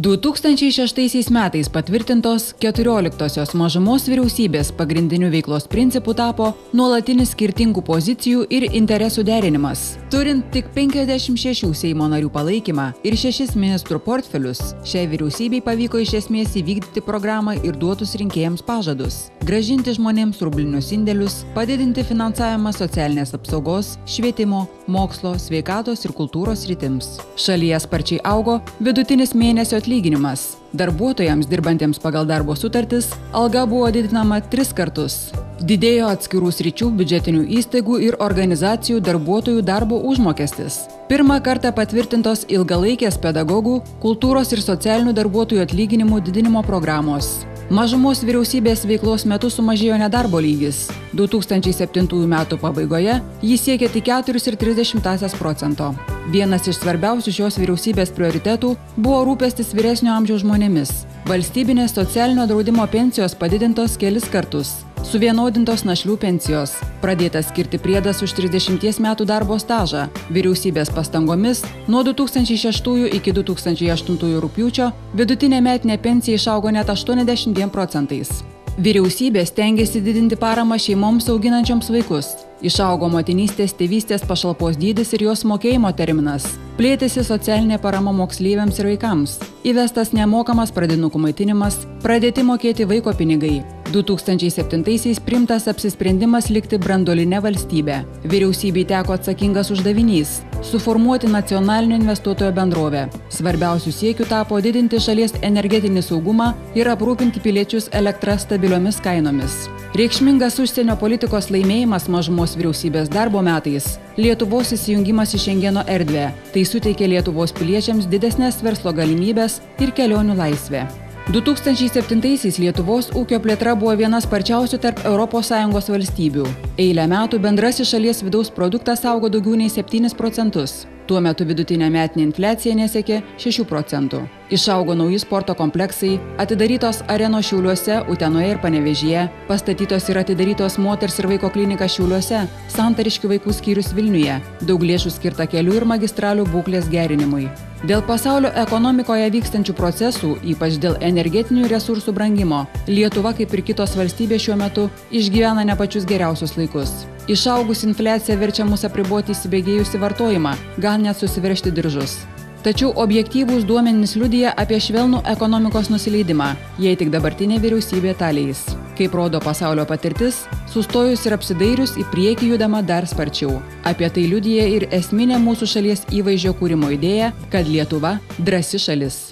2006 metais patvirtintos 14-osios mažumos vyriausybės pagrindiniu veiklos principu tapo nuolatinis skirtingų pozicijų ir interesų derinimas. Turint tik 56 Seimo narių palaikymą ir 6 ministrų portfelius, šiai vyriausybei pavyko iš esmės įvykdyti programą ir duotus rinkėjams pažadus. Grąžinti žmonėms rublinius indėlius, padidinti finansavimą socialinės apsaugos, švietimo, mokslo, sveikatos ir kultūros sritims. Šalyje sparčiai augo vidutinis mėnesio atlyginimas. Darbuotojams dirbantiems pagal darbo sutartis alga buvo didinama 3 kartus. Didėjo atskirų sričių biudžetinių įstaigų ir organizacijų darbuotojų darbo užmokestis. Pirmą kartą patvirtintos ilgalaikės pedagogų, kultūros ir socialinių darbuotojų atlyginimų didinimo programos. Mažumos vyriausybės veiklos metu sumažėjo nedarbo lygis. 2007 metų pabaigoje jis siekė tik 4,3%. Vienas iš svarbiausių šios vyriausybės prioritetų buvo rūpestis vyresnio amžiaus žmonėmis. Valstybinės socialinio draudimo pensijos padidintos kelis kartus. Suvienodintos našlių pensijos. Pradėtas skirti priedas už 30 metų darbo stažą. Vyriausybės pastangomis nuo 2006 iki 2008 rugpjūčio vidutinė metinė pensija išaugo net 82%. Vyriausybė stengiasi didinti paramą šeimoms auginančioms vaikus. Išaugo motinystės, tėvystės pašalpos dydis ir jos mokėjimo terminas. Plėtėsi socialinė parama moksleiviams ir vaikams. Įvestas nemokamas pradinukų maitinimas, pradėti mokėti vaiko pinigai. 2007-aisiais priimtas apsisprendimas likti branduoline valstybe. Vyriausybei teko atsakingas uždavinys – suformuoti nacionalinio investuotojo bendrovę. Svarbiausių siekių tapo didinti šalies energetinį saugumą ir aprūpinti piliečius elektra stabiliomis kainomis. Reikšmingas užsienio politikos laimėjimas mažumos vyriausybės darbo metais – Lietuvos įsijungimas į Šengeno erdvę. Tai suteikė Lietuvos piliečiams didesnės verslo galimybės ir kelionių laisvę. 2007-aisiais Lietuvos ūkio plėtra buvo viena sparčiausių tarp ES valstybių. Eilę metų bendrasis šalies vidaus produktas augo daugiau nei 7%. Tuo metu vidutinė metinė infliacija nesiekė 6%. Išaugo nauji sporto kompleksai, atidarytos arenos Šiauliuose, Utenoje ir Panevėžyje, pastatytos ir atidarytos moters ir vaiko klinika Šiauliuose, Santariškių vaikų skyrius Vilniuje, daug lėšų skirta kelių ir magistralių būklės gerinimui. Dėl pasaulio ekonomikoje vykstančių procesų, ypač dėl energetinių resursų brangimo, Lietuva, kaip ir kitos valstybės šiuo metu, išgyvena ne pačius geriausius laikus. Išaugus infliacija verčia mus apriboti įsibėgėjusį vartojimą, gal net susiveržti diržus. Tačiau objektyvūs duomenys liudija apie švelnų ekonomikos nusileidimą, jei tik dabartinė vyriausybė tą leis. Kaip rodo pasaulio patirtis, sustojus ir apsidairius į priekį judama dar sparčiau. Apie tai liudija ir esminė mūsų šalies įvaizdžio kūrimo idėja, kad Lietuva drąsi šalis.